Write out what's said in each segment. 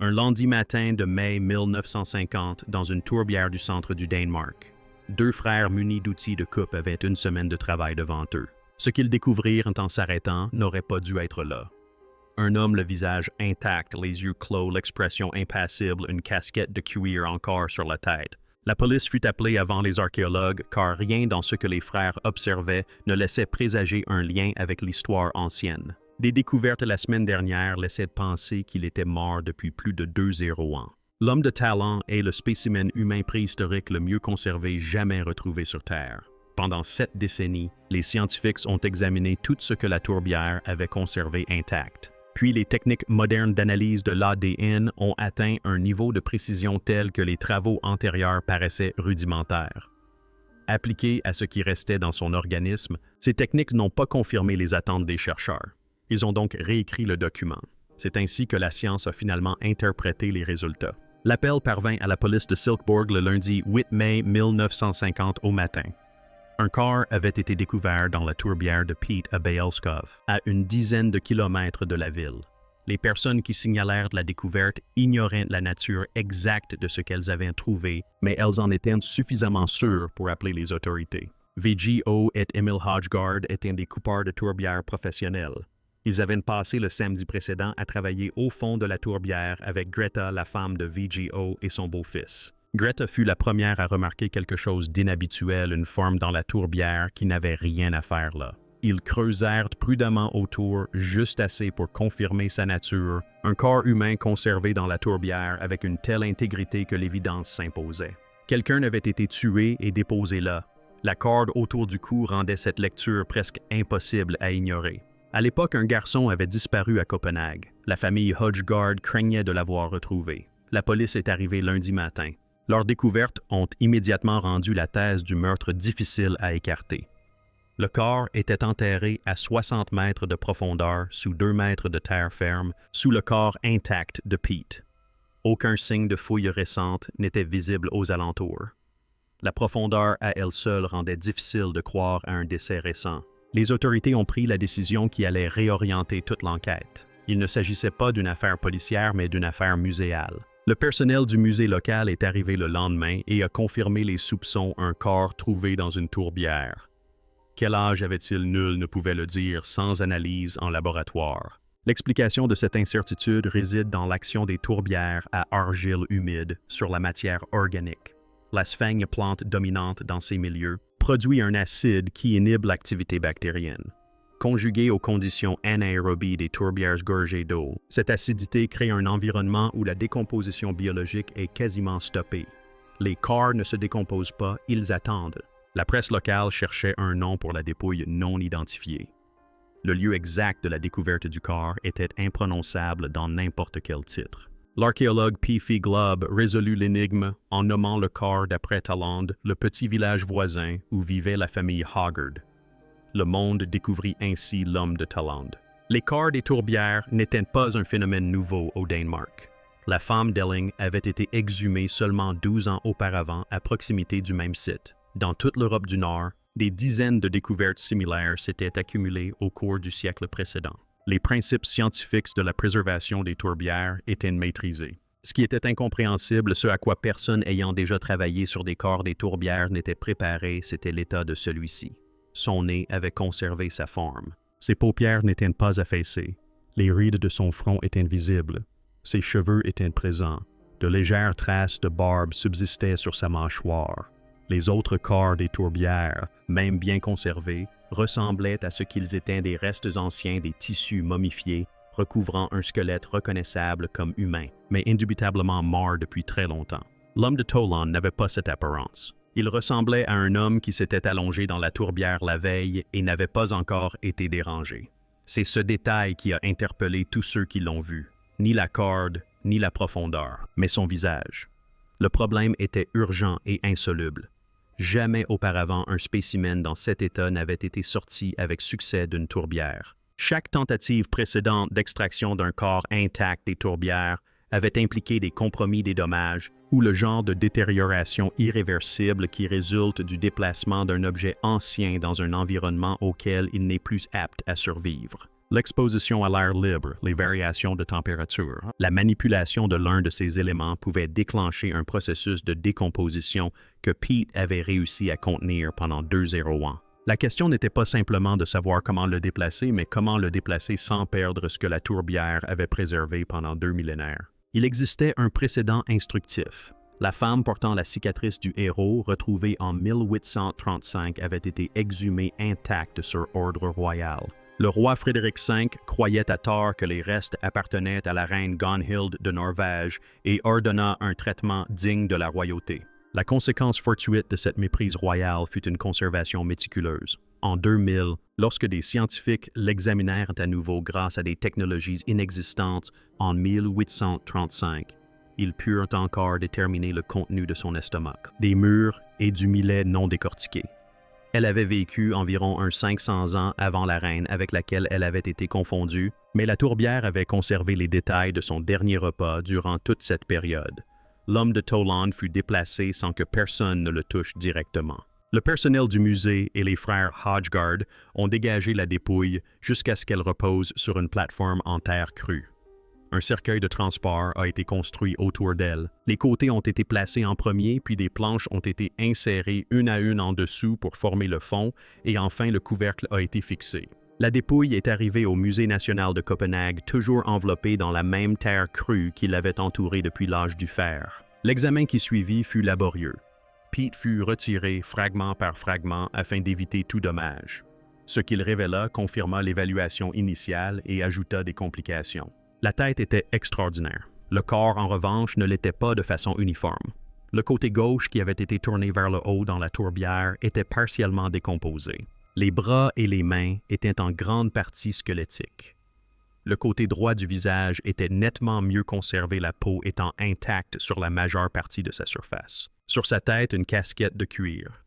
Un lundi matin de mai 1950, dans une tourbière du centre du Danemark. Deux frères munis d'outils de coupe avaient une semaine de travail devant eux. Ce qu'ils découvrirent en s'arrêtant n'aurait pas dû être là. Un homme, le visage intact, les yeux clos, l'expression impassible, une casquette de cuir encore sur la tête. La police fut appelée avant les archéologues car rien dans ce que les frères observaient ne laissait présager un lien avec l'histoire ancienne. Des découvertes la semaine dernière laissaient penser qu'il était mort depuis plus de 2 ans. L'homme de talent est le spécimen humain préhistorique le mieux conservé jamais retrouvé sur Terre. Pendant 7 décennies, les scientifiques ont examiné tout ce que la tourbière avait conservé intact. Puis les techniques modernes d'analyse de l'ADN ont atteint un niveau de précision tel que les travaux antérieurs paraissaient rudimentaires. Appliquées à ce qui restait dans son organisme, ces techniques n'ont pas confirmé les attentes des chercheurs. Ils ont donc réécrit le document. C'est ainsi que la science a finalement interprété les résultats. L'appel parvint à la police de Silkeborg le lundi 8 mai 1950 au matin. Un corps avait été découvert dans la tourbière de Pete à Baelskov, à une dizaine de kilomètres de la ville. Les personnes qui signalèrent la découverte ignoraient la nature exacte de ce qu'elles avaient trouvé, mais elles en étaient suffisamment sûres pour appeler les autorités. VGO et Emil Hodggaard étaient des coupeurs de tourbières professionnels. Ils avaient passé le samedi précédent à travailler au fond de la tourbière avec Greta, la femme de VGO, et son beau-fils. Greta fut la première à remarquer quelque chose d'inhabituel, une forme dans la tourbière qui n'avait rien à faire là. Ils creusèrent prudemment autour, juste assez pour confirmer sa nature, un corps humain conservé dans la tourbière avec une telle intégrité que l'évidence s'imposait. Quelqu'un avait été tué et déposé là. La corde autour du cou rendait cette lecture presque impossible à ignorer. À l'époque, un garçon avait disparu à Copenhague. La famille Hodggaard craignait de l'avoir retrouvé. La police est arrivée lundi matin. Leurs découvertes ont immédiatement rendu la thèse du meurtre difficile à écarter. Le corps était enterré à 60 mètres de profondeur, sous 2 mètres de terre ferme, sous le corps intact de Pete. Aucun signe de fouille récente n'était visible aux alentours. La profondeur à elle seule rendait difficile de croire à un décès récent. Les autorités ont pris la décision qui allait réorienter toute l'enquête. Il ne s'agissait pas d'une affaire policière, mais d'une affaire muséale. Le personnel du musée local est arrivé le lendemain et a confirmé les soupçons un corps trouvé dans une tourbière. Quel âge avait-il? Nul ne pouvait le dire sans analyse en laboratoire. L'explication de cette incertitude réside dans l'action des tourbières à argile humide sur la matière organique. La sphaigne, plante dominante dans ces milieux, produit un acide qui inhibe l'activité bactérienne. Conjuguée aux conditions anaérobies des tourbières gorgées d'eau, cette acidité crée un environnement où la décomposition biologique est quasiment stoppée. Les corps ne se décomposent pas, ils attendent. La presse locale cherchait un nom pour la dépouille non identifiée. Le lieu exact de la découverte du corps était imprononçable dans n'importe quel titre. L'archéologue P.F. Glob résolut l'énigme en nommant le corps d'après Talland le petit village voisin où vivait la famille Hodggaard. Le monde découvrit ainsi l'homme de Talland. Les corps des tourbières n'étaient pas un phénomène nouveau au Danemark. La femme d'Elling avait été exhumée seulement 12 ans auparavant à proximité du même site. Dans toute l'Europe du Nord, des dizaines de découvertes similaires s'étaient accumulées au cours du siècle précédent. Les principes scientifiques de la préservation des tourbières étaient maîtrisés. Ce qui était incompréhensible, ce à quoi personne ayant déjà travaillé sur des corps des tourbières n'était préparé, c'était l'état de celui-ci. Son nez avait conservé sa forme. Ses paupières n'étaient pas affaissées. Les rides de son front étaient visibles. Ses cheveux étaient présents. De légères traces de barbe subsistaient sur sa mâchoire. Les autres corps des tourbières, même bien conservés, ressemblaient à ce qu'ils étaient des restes anciens des tissus momifiés, recouvrant un squelette reconnaissable comme humain, mais indubitablement mort depuis très longtemps. L'homme de Talland n'avait pas cette apparence. Il ressemblait à un homme qui s'était allongé dans la tourbière la veille et n'avait pas encore été dérangé. C'est ce détail qui a interpellé tous ceux qui l'ont vu. Ni la corde, ni la profondeur, mais son visage. Le problème était urgent et insoluble. Jamais auparavant un spécimen dans cet état n'avait été sorti avec succès d'une tourbière. Chaque tentative précédente d'extraction d'un corps intact des tourbières avait impliqué des compromis des dommages ou le genre de détérioration irréversible qui résulte du déplacement d'un objet ancien dans un environnement auquel il n'est plus apte à survivre. L'exposition à l'air libre, les variations de température, la manipulation de l'un de ces éléments pouvait déclencher un processus de décomposition que Pete avait réussi à contenir pendant 2 ans. La question n'était pas simplement de savoir comment le déplacer, mais comment le déplacer sans perdre ce que la tourbière avait préservé pendant 2 millénaires. Il existait un précédent instructif. La femme portant la cicatrice du héros, retrouvée en 1835, avait été exhumée intacte sur ordre royal. Le roi Frédéric V croyait à tort que les restes appartenaient à la reine Gunhild de Norvège et ordonna un traitement digne de la royauté. La conséquence fortuite de cette méprise royale fut une conservation méticuleuse. En 2000, lorsque des scientifiques l'examinèrent à nouveau grâce à des technologies inexistantes en 1835, ils purent encore déterminer le contenu de son estomac, des mûres et du millet non décortiqués. Elle avait vécu environ 500 ans avant la reine avec laquelle elle avait été confondue, mais la tourbière avait conservé les détails de son dernier repas durant toute cette période. L'homme de Toland fut déplacé sans que personne ne le touche directement. Le personnel du musée et les frères Hodgegard ont dégagé la dépouille jusqu'à ce qu'elle repose sur une plateforme en terre crue. Un cercueil de transport a été construit autour d'elle. Les côtés ont été placés en premier, puis des planches ont été insérées une à une en dessous pour former le fond, et enfin le couvercle a été fixé. La dépouille est arrivée au Musée national de Copenhague, toujours enveloppée dans la même terre crue qui l'avait entourée depuis l'âge du fer. L'examen qui suivit fut laborieux. Pete fut retiré fragment par fragment afin d'éviter tout dommage. Ce qu'il révéla confirma l'évaluation initiale et ajouta des complications. La tête était extraordinaire. Le corps, en revanche, ne l'était pas de façon uniforme. Le côté gauche qui avait été tourné vers le haut dans la tourbière était partiellement décomposé. Les bras et les mains étaient en grande partie squelettiques. Le côté droit du visage était nettement mieux conservé, la peau étant intacte sur la majeure partie de sa surface. Sur sa tête, une casquette de cuir.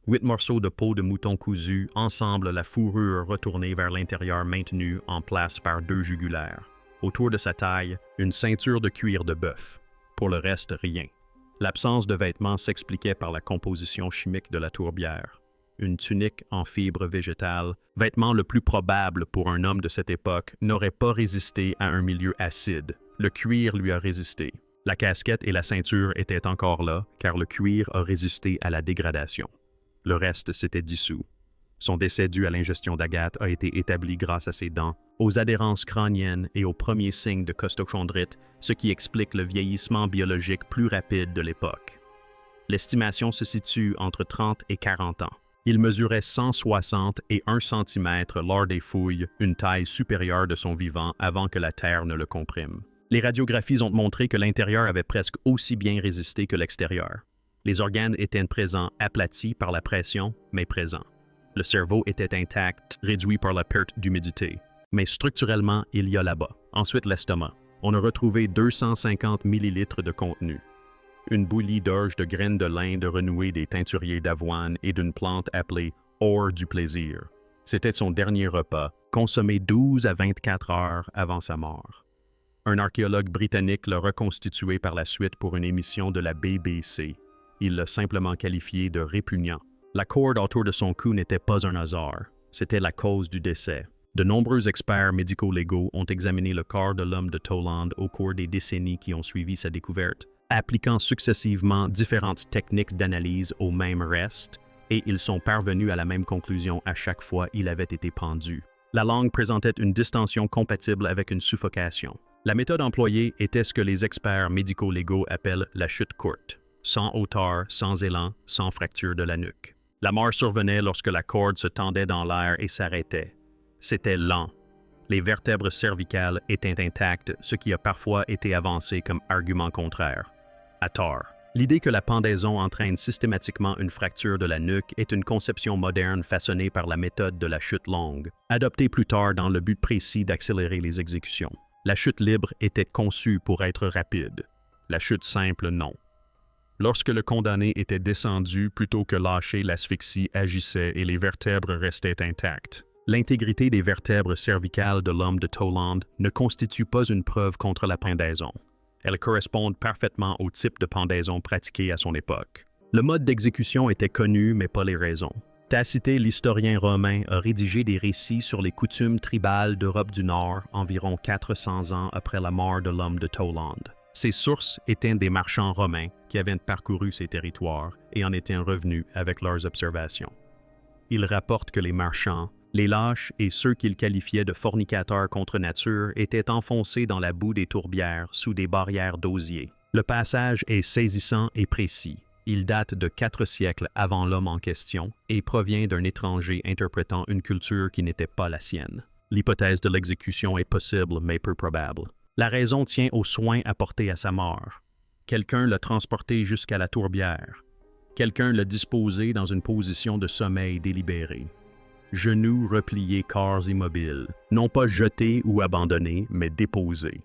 8 morceaux de peau de mouton cousu, ensemble la fourrure retournée vers l'intérieur maintenue en place par 2 jugulaires. Autour de sa taille, une ceinture de cuir de bœuf. Pour le reste, rien. L'absence de vêtements s'expliquait par la composition chimique de la tourbière. Une tunique en fibre végétale, vêtement le plus probable pour un homme de cette époque, n'aurait pas résisté à un milieu acide. Le cuir lui a résisté. La casquette et la ceinture étaient encore là, car le cuir a résisté à la dégradation. Le reste s'était dissous. Son décès dû à l'ingestion d'agate a été établi grâce à ses dents, aux adhérences crâniennes et aux premiers signes de costochondrite, ce qui explique le vieillissement biologique plus rapide de l'époque. L'estimation se situe entre 30 et 40 ans. Il mesurait 160 et 1 cm lors des fouilles, une taille supérieure de son vivant avant que la terre ne le comprime. Les radiographies ont montré que l'intérieur avait presque aussi bien résisté que l'extérieur. Les organes étaient présents, aplatis par la pression, mais présents. Le cerveau était intact, réduit par la perte d'humidité. Mais structurellement, il y a là-bas. Ensuite, l'estomac. On a retrouvé 250 ml de contenu. Une bouillie d'orge de graines de lin de renouée des teinturiers d'avoine et d'une plante appelée « or du plaisir ». C'était son dernier repas, consommé 12 à 24 heures avant sa mort. Un archéologue britannique l'a reconstitué par la suite pour une émission de la BBC. Il l'a simplement qualifié de répugnant. La corde autour de son cou n'était pas un hasard, c'était la cause du décès. De nombreux experts médico-légaux ont examiné le corps de l'homme de Toland au cours des décennies qui ont suivi sa découverte, appliquant successivement différentes techniques d'analyse au même reste, et ils sont parvenus à la même conclusion à chaque fois il avait été pendu. La langue présentait une distension compatible avec une suffocation. La méthode employée était ce que les experts médico-légaux appellent la chute courte, sans hauteur, sans élan, sans fracture de la nuque. La mort survenait lorsque la corde se tendait dans l'air et s'arrêtait. C'était lent. Les vertèbres cervicales étaient intactes, ce qui a parfois été avancé comme argument contraire. À tort. L'idée que la pendaison entraîne systématiquement une fracture de la nuque est une conception moderne façonnée par la méthode de la chute longue, adoptée plus tard dans le but précis d'accélérer les exécutions. La chute libre était conçue pour être rapide. La chute simple, non. Lorsque le condamné était descendu plutôt que lâché, l'asphyxie agissait et les vertèbres restaient intactes. L'intégrité des vertèbres cervicales de l'homme de Toland ne constitue pas une preuve contre la pendaison. Elles correspondent parfaitement au type de pendaison pratiqué à son époque. Le mode d'exécution était connu, mais pas les raisons. Tacite, l'historien romain, a rédigé des récits sur les coutumes tribales d'Europe du Nord environ 400 ans après la mort de l'homme de Toland. Ces sources étaient des marchands romains qui avaient parcouru ces territoires et en étaient revenus avec leurs observations. Il rapporte que les marchands, les lâches et ceux qu'ils qualifiaient de fornicateurs contre nature étaient enfoncés dans la boue des tourbières sous des barrières d'osier. Le passage est saisissant et précis. Il date de 4 siècles avant l'homme en question et provient d'un étranger interprétant une culture qui n'était pas la sienne. L'hypothèse de l'exécution est possible mais peu probable. La raison tient aux soins apportés à sa mort. Quelqu'un l'a transporté jusqu'à la tourbière. Quelqu'un l'a disposé dans une position de sommeil délibéré. Genoux repliés, corps immobiles, non pas jetés ou abandonnés, mais déposés.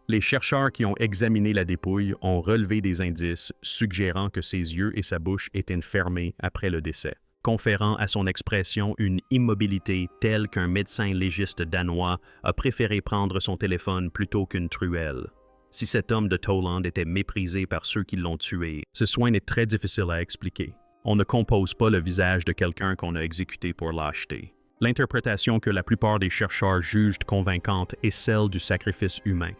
Les chercheurs qui ont examiné la dépouille ont relevé des indices suggérant que ses yeux et sa bouche étaient fermés après le décès, conférant à son expression une immobilité telle qu'un médecin légiste danois a préféré prendre son téléphone plutôt qu'une truelle. Si cet homme de Toland était méprisé par ceux qui l'ont tué, ce soin est très difficile à expliquer. On ne compose pas le visage de quelqu'un qu'on a exécuté pour lâcheté. L'interprétation que la plupart des chercheurs jugent convaincante est celle du sacrifice humain.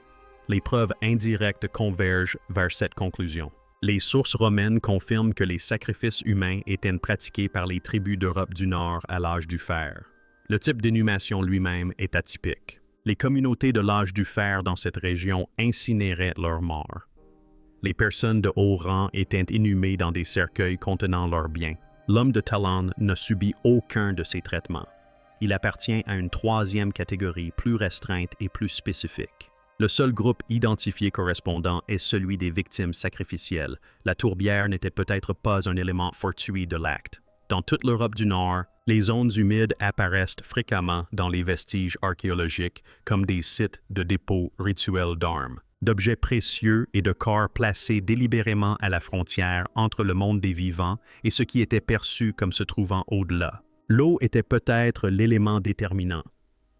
Les preuves indirectes convergent vers cette conclusion. Les sources romaines confirment que les sacrifices humains étaient pratiqués par les tribus d'Europe du Nord à l'âge du fer. Le type d'inhumation lui-même est atypique. Les communautés de l'âge du fer dans cette région incinéraient leurs morts. Les personnes de haut rang étaient inhumées dans des cercueils contenant leurs biens. L'homme de Toland n'a subi aucun de ces traitements. Il appartient à une troisième catégorie plus restreinte et plus spécifique. Le seul groupe identifié correspondant est celui des victimes sacrificielles. La tourbière n'était peut-être pas un élément fortuit de l'acte. Dans toute l'Europe du Nord, les zones humides apparaissent fréquemment dans les vestiges archéologiques comme des sites de dépôt rituels d'armes, d'objets précieux et de corps placés délibérément à la frontière entre le monde des vivants et ce qui était perçu comme se trouvant au-delà. L'eau était peut-être l'élément déterminant.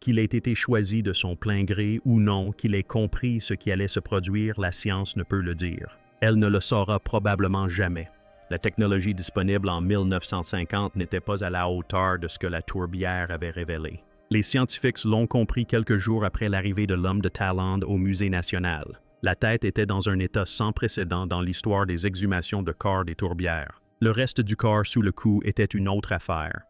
Qu'il ait été choisi de son plein gré ou non, qu'il ait compris ce qui allait se produire, la science ne peut le dire. Elle ne le saura probablement jamais. La technologie disponible en 1950 n'était pas à la hauteur de ce que la tourbière avait révélé. Les scientifiques l'ont compris quelques jours après l'arrivée de l'homme de Toland au Musée national. La tête était dans un état sans précédent dans l'histoire des exhumations de corps des tourbières. Le reste du corps sous le cou était une autre affaire.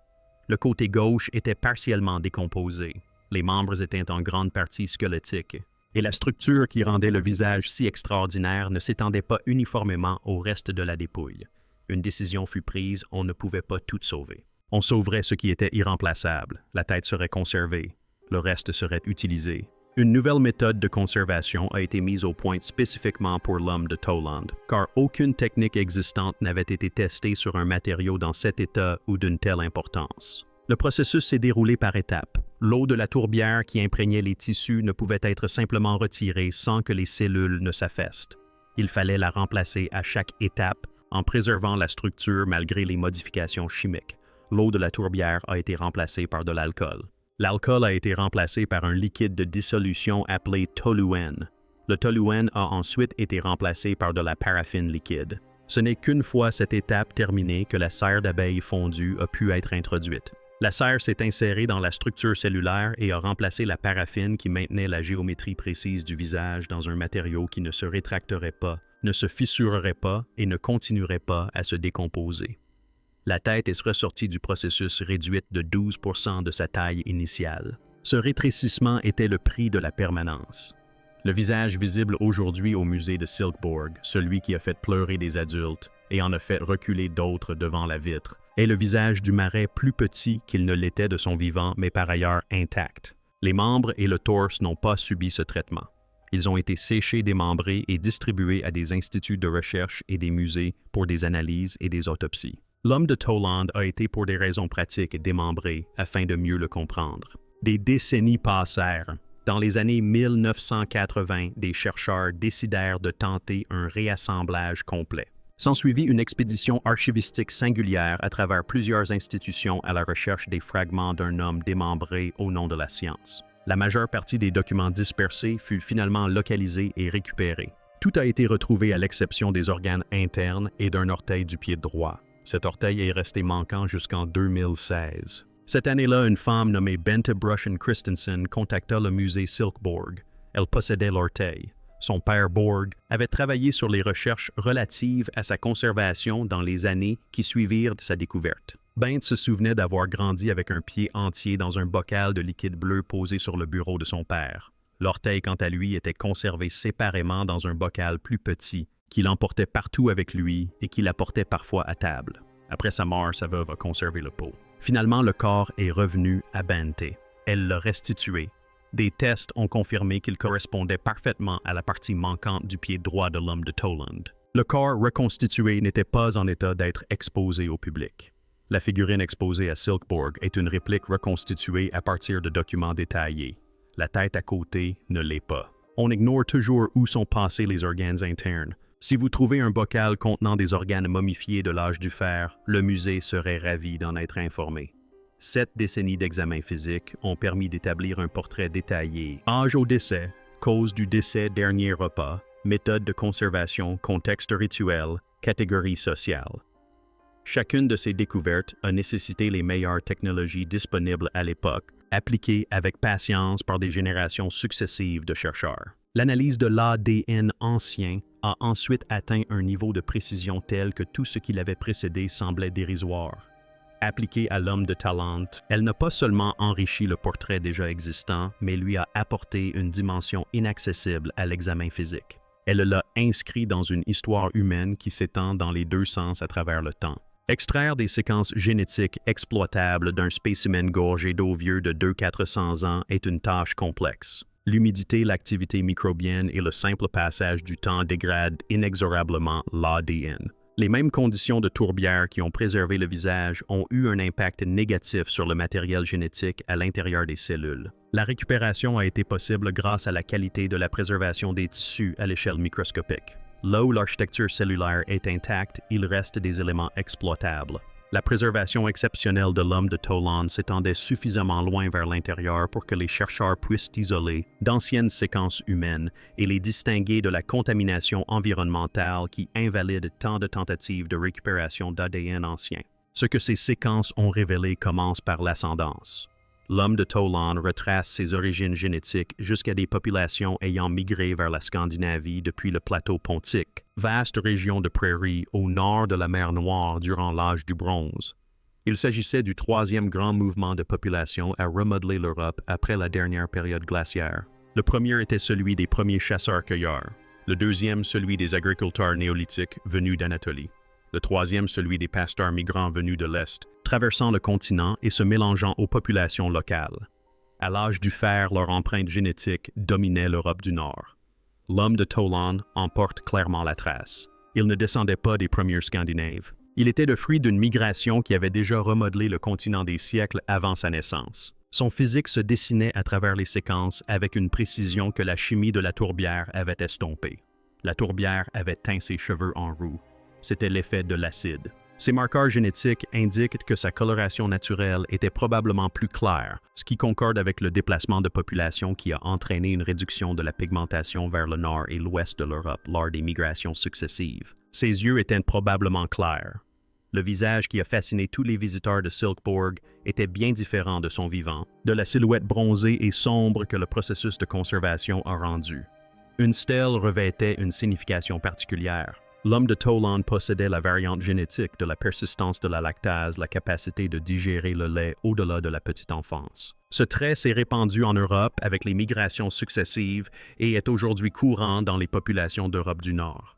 Le côté gauche était partiellement décomposé. Les membres étaient en grande partie squelettiques. Et la structure qui rendait le visage si extraordinaire ne s'étendait pas uniformément au reste de la dépouille. Une décision fut prise, on ne pouvait pas tout sauver. On sauverait ce qui était irremplaçable. La tête serait conservée. Le reste serait utilisé. Une nouvelle méthode de conservation a été mise au point spécifiquement pour l'homme de Toland, car aucune technique existante n'avait été testée sur un matériau dans cet état ou d'une telle importance. Le processus s'est déroulé par étapes. L'eau de la tourbière qui imprégnait les tissus ne pouvait être simplement retirée sans que les cellules ne s'affaissent. Il fallait la remplacer à chaque étape en préservant la structure malgré les modifications chimiques. L'eau de la tourbière a été remplacée par de l'alcool. L'alcool a été remplacé par un liquide de dissolution appelé toluène. Le toluène a ensuite été remplacé par de la paraffine liquide. Ce n'est qu'une fois cette étape terminée que la cire d'abeille fondue a pu être introduite. La cire s'est insérée dans la structure cellulaire et a remplacé la paraffine qui maintenait la géométrie précise du visage dans un matériau qui ne se rétracterait pas, ne se fissurerait pas et ne continuerait pas à se décomposer. La tête est ressortie du processus réduite de 12% de sa taille initiale. Ce rétrécissement était le prix de la permanence. Le visage visible aujourd'hui au musée de Silkeborg, celui qui a fait pleurer des adultes et en a fait reculer d'autres devant la vitre, est le visage du marais plus petit qu'il ne l'était de son vivant, mais par ailleurs intact. Les membres et le torse n'ont pas subi ce traitement. Ils ont été séchés, démembrés et distribués à des instituts de recherche et des musées pour des analyses et des autopsies. L'homme de Toland a été pour des raisons pratiques démembré afin de mieux le comprendre. Des décennies passèrent. Dans les années 1980, des chercheurs décidèrent de tenter un réassemblage complet. S'ensuivit une expédition archivistique singulière à travers plusieurs institutions à la recherche des fragments d'un homme démembré au nom de la science. La majeure partie des documents dispersés fut finalement localisée et récupérée. Tout a été retrouvé à l'exception des organes internes et d'un orteil du pied droit. Cet orteil est resté manquant jusqu'en 2016. Cette année-là, une femme nommée Bente Brushen Christensen contacta le musée Silkeborg. Elle possédait l'orteil. Son père Borg avait travaillé sur les recherches relatives à sa conservation dans les années qui suivirent sa découverte. Bente se souvenait d'avoir grandi avec un pied entier dans un bocal de liquide bleu posé sur le bureau de son père. L'orteil, quant à lui, était conservé séparément dans un bocal plus petit, qu'il emportait partout avec lui et qu'il apportait parfois à table. Après sa mort, sa veuve a conservé le pot. Finalement, le corps est revenu à Bente. Elle l'a restitué. Des tests ont confirmé qu'il correspondait parfaitement à la partie manquante du pied droit de l'homme de Toland. Le corps reconstitué n'était pas en état d'être exposé au public. La figurine exposée à Silkeborg est une réplique reconstituée à partir de documents détaillés. La tête à côté ne l'est pas. On ignore toujours où sont passés les organes internes. Si vous trouvez un bocal contenant des organes momifiés de l'âge du fer, le musée serait ravi d'en être informé. 7 décennies d'examens physiques ont permis d'établir un portrait détaillé. Âge au décès, cause du décès, dernier repas, méthode de conservation, contexte rituel, catégorie sociale. Chacune de ces découvertes a nécessité les meilleures technologies disponibles à l'époque, appliquées avec patience par des générations successives de chercheurs. L'analyse de l'ADN ancien a ensuite atteint un niveau de précision tel que tout ce qui l'avait précédé semblait dérisoire. Appliquée à l'homme de Toland, elle n'a pas seulement enrichi le portrait déjà existant, mais lui a apporté une dimension inaccessible à l'examen physique. Elle l'a inscrit dans une histoire humaine qui s'étend dans les deux sens à travers le temps. Extraire des séquences génétiques exploitables d'un spécimen gorgé d'eau vieux de 200-400 ans est une tâche complexe. L'humidité, l'activité microbienne et le simple passage du temps dégradent inexorablement l'ADN. Les mêmes conditions de tourbière qui ont préservé le visage ont eu un impact négatif sur le matériel génétique à l'intérieur des cellules. La récupération a été possible grâce à la qualité de la préservation des tissus à l'échelle microscopique. Là où l'architecture cellulaire est intacte, il reste des éléments exploitables. La préservation exceptionnelle de l'homme de Toland s'étendait suffisamment loin vers l'intérieur pour que les chercheurs puissent isoler d'anciennes séquences humaines et les distinguer de la contamination environnementale qui invalide tant de tentatives de récupération d'ADN ancien. Ce que ces séquences ont révélé commence par l'ascendance. L'homme de Toland retrace ses origines génétiques jusqu'à des populations ayant migré vers la Scandinavie depuis le plateau pontique, vaste région de prairies au nord de la mer Noire durant l'âge du bronze. Il s'agissait du troisième grand mouvement de population à remodeler l'Europe après la dernière période glaciaire. Le premier était celui des premiers chasseurs-cueilleurs, le deuxième celui des agriculteurs néolithiques venus d'Anatolie, le troisième celui des pasteurs migrants venus de l'Est, traversant le continent et se mélangeant aux populations locales. À l'âge du fer, leur empreinte génétique dominait l'Europe du Nord. L'homme de Toland en porte clairement la trace. Il ne descendait pas des premiers Scandinaves. Il était le fruit d'une migration qui avait déjà remodelé le continent des siècles avant sa naissance. Son physique se dessinait à travers les séquences avec une précision que la chimie de la tourbière avait estompée. La tourbière avait teint ses cheveux en roux. C'était l'effet de l'acide. Ces marqueurs génétiques indiquent que sa coloration naturelle était probablement plus claire, ce qui concorde avec le déplacement de population qui a entraîné une réduction de la pigmentation vers le nord et l'ouest de l'Europe lors des migrations successives. Ses yeux étaient probablement clairs. Le visage qui a fasciné tous les visiteurs de Silkeborg était bien différent de son vivant, de la silhouette bronzée et sombre que le processus de conservation a rendue. Une stèle revêtait une signification particulière. L'homme de Toland possédait la variante génétique de la persistance de la lactase, la capacité de digérer le lait au-delà de la petite enfance. Ce trait s'est répandu en Europe avec les migrations successives et est aujourd'hui courant dans les populations d'Europe du Nord.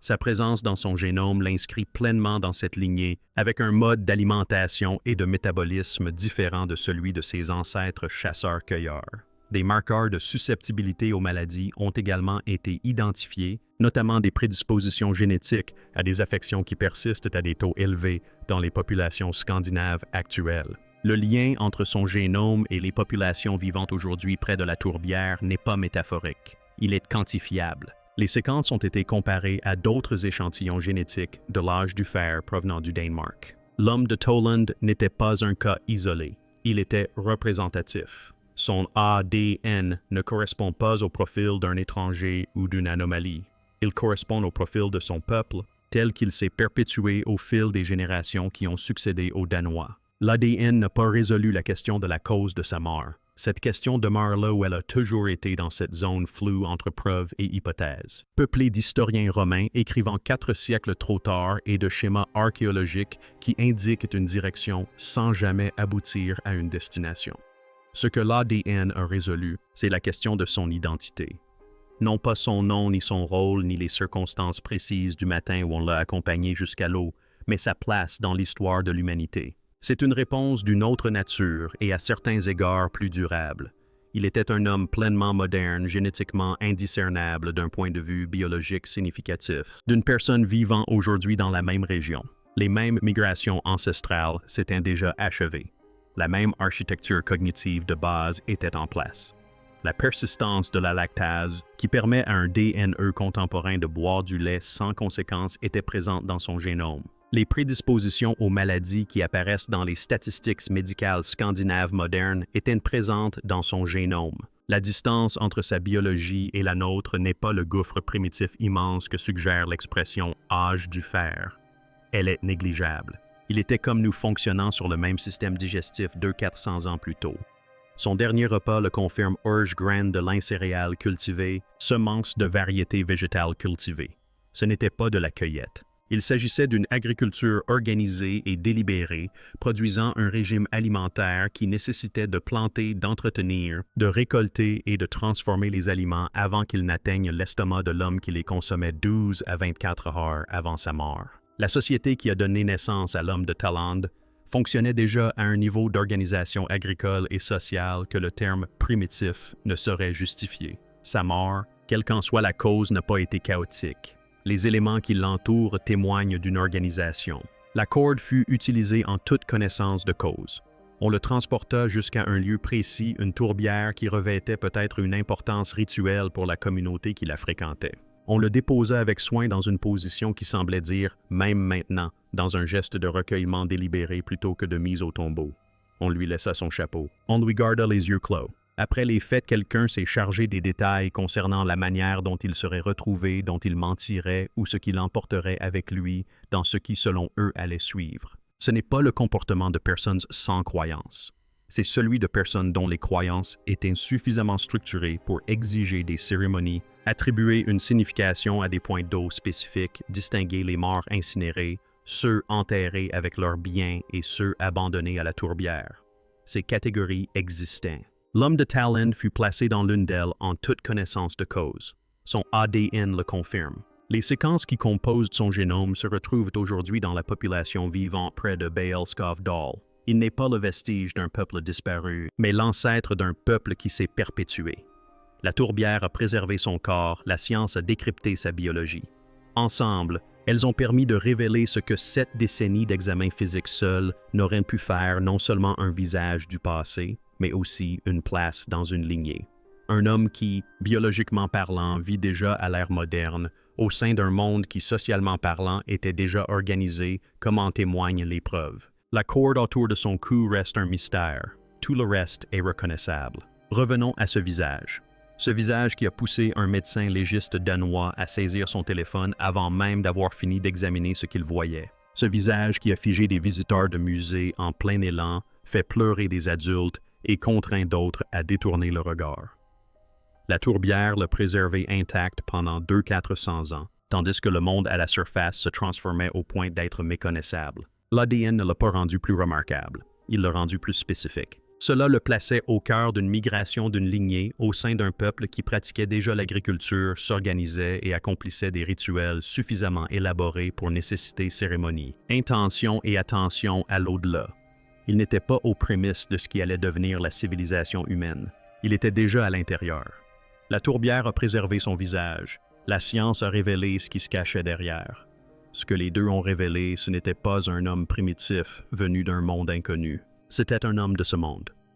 Sa présence dans son génome l'inscrit pleinement dans cette lignée, avec un mode d'alimentation et de métabolisme différent de celui de ses ancêtres chasseurs-cueilleurs. Des marqueurs de susceptibilité aux maladies ont également été identifiés, notamment des prédispositions génétiques à des affections qui persistent à des taux élevés dans les populations scandinaves actuelles. Le lien entre son génome et les populations vivant aujourd'hui près de la tourbière n'est pas métaphorique. Il est quantifiable. Les séquences ont été comparées à d'autres échantillons génétiques de l'âge du fer provenant du Danemark. L'homme de Toland n'était pas un cas isolé. Il était représentatif. Son ADN ne correspond pas au profil d'un étranger ou d'une anomalie. Il correspond au profil de son peuple, tel qu'il s'est perpétué au fil des générations qui ont succédé aux Danois. L'ADN n'a pas résolu la question de la cause de sa mort. Cette question demeure là où elle a toujours été dans cette zone floue entre preuves et hypothèses. Peuplée d'historiens romains écrivant 4 siècles trop tard et de schémas archéologiques qui indiquent une direction sans jamais aboutir à une destination. Ce que l'ADN a résolu, c'est la question de son identité. Non pas son nom, ni son rôle, ni les circonstances précises du matin où on l'a accompagné jusqu'à l'eau, mais sa place dans l'histoire de l'humanité. C'est une réponse d'une autre nature et à certains égards plus durable. Il était un homme pleinement moderne, génétiquement indiscernable d'un point de vue biologique significatif, d'une personne vivant aujourd'hui dans la même région. Les mêmes migrations ancestrales s'étaient déjà achevées. La même architecture cognitive de base était en place. La persistance de la lactase, qui permet à un DNE contemporain de boire du lait sans conséquence, était présente dans son génome. Les prédispositions aux maladies qui apparaissent dans les statistiques médicales scandinaves modernes étaient présentes dans son génome. La distance entre sa biologie et la nôtre n'est pas le gouffre primitif immense que suggère l'expression « âge du fer ». Elle est négligeable. Il était comme nous fonctionnant sur le même système digestif 200-400 ans plus tôt. Son dernier repas le confirme: orge graines de lin céréales cultivées, semences de variétés végétales cultivées. Ce n'était pas de la cueillette. Il s'agissait d'une agriculture organisée et délibérée, produisant un régime alimentaire qui nécessitait de planter, d'entretenir, de récolter et de transformer les aliments avant qu'ils n'atteignent l'estomac de l'homme qui les consommait 12 à 24 heures avant sa mort. La société qui a donné naissance à l'homme de Thaland fonctionnait déjà à un niveau d'organisation agricole et sociale que le terme « primitif » ne saurait justifier. Sa mort, quelle qu'en soit la cause, n'a pas été chaotique. Les éléments qui l'entourent témoignent d'une organisation. La corde fut utilisée en toute connaissance de cause. On le transporta jusqu'à un lieu précis, une tourbière qui revêtait peut-être une importance rituelle pour la communauté qui la fréquentait. On le déposa avec soin dans une position qui semblait dire « même maintenant », dans un geste de recueillement délibéré plutôt que de mise au tombeau. On lui laissa son chapeau. On lui garda les yeux clos. Après les faits, quelqu'un s'est chargé des détails concernant la manière dont il serait retrouvé, dont il mentirait ou ce qu'il emporterait avec lui dans ce qui, selon eux, allait suivre. Ce n'est pas le comportement de personnes sans croyance. C'est celui de personnes dont les croyances étaient suffisamment structurées pour exiger des cérémonies, attribuer une signification à des points d'eau spécifiques, distinguer les morts incinérés, ceux enterrés avec leurs biens et ceux abandonnés à la tourbière. Ces catégories existaient. L'homme de Thaland fut placé dans l'une d'elles en toute connaissance de cause. Son ADN le confirme. Les séquences qui composent son génome se retrouvent aujourd'hui dans la population vivant près de Bealskov-Dal. Il n'est pas le vestige d'un peuple disparu, mais l'ancêtre d'un peuple qui s'est perpétué. La tourbière a préservé son corps, la science a décrypté sa biologie. Ensemble, elles ont permis de révéler ce que 7 décennies d'examen physique seuls n'auraient pu faire, non seulement un visage du passé, mais aussi une place dans une lignée. Un homme qui, biologiquement parlant, vit déjà à l'ère moderne, au sein d'un monde qui, socialement parlant, était déjà organisé, comme en témoignent les preuves. La corde autour de son cou reste un mystère. Tout le reste est reconnaissable. Revenons à ce visage. Ce visage qui a poussé un médecin légiste danois à saisir son téléphone avant même d'avoir fini d'examiner ce qu'il voyait. Ce visage qui a figé des visiteurs de musées en plein élan, fait pleurer des adultes et contraint d'autres à détourner le regard. La tourbière l'a préservé intact pendant 200-400 ans, tandis que le monde à la surface se transformait au point d'être méconnaissable. L'ADN ne l'a pas rendu plus remarquable, il l'a rendu plus spécifique. Cela le plaçait au cœur d'une migration d'une lignée au sein d'un peuple qui pratiquait déjà l'agriculture, s'organisait et accomplissait des rituels suffisamment élaborés pour nécessiter cérémonie, intention et attention à l'au-delà. Il n'était pas aux prémices de ce qui allait devenir la civilisation humaine. Il était déjà à l'intérieur. La tourbière a préservé son visage. La science a révélé ce qui se cachait derrière. Ce que les deux ont révélé, ce n'était pas un homme primitif venu d'un monde inconnu. C'était un homme de ce monde.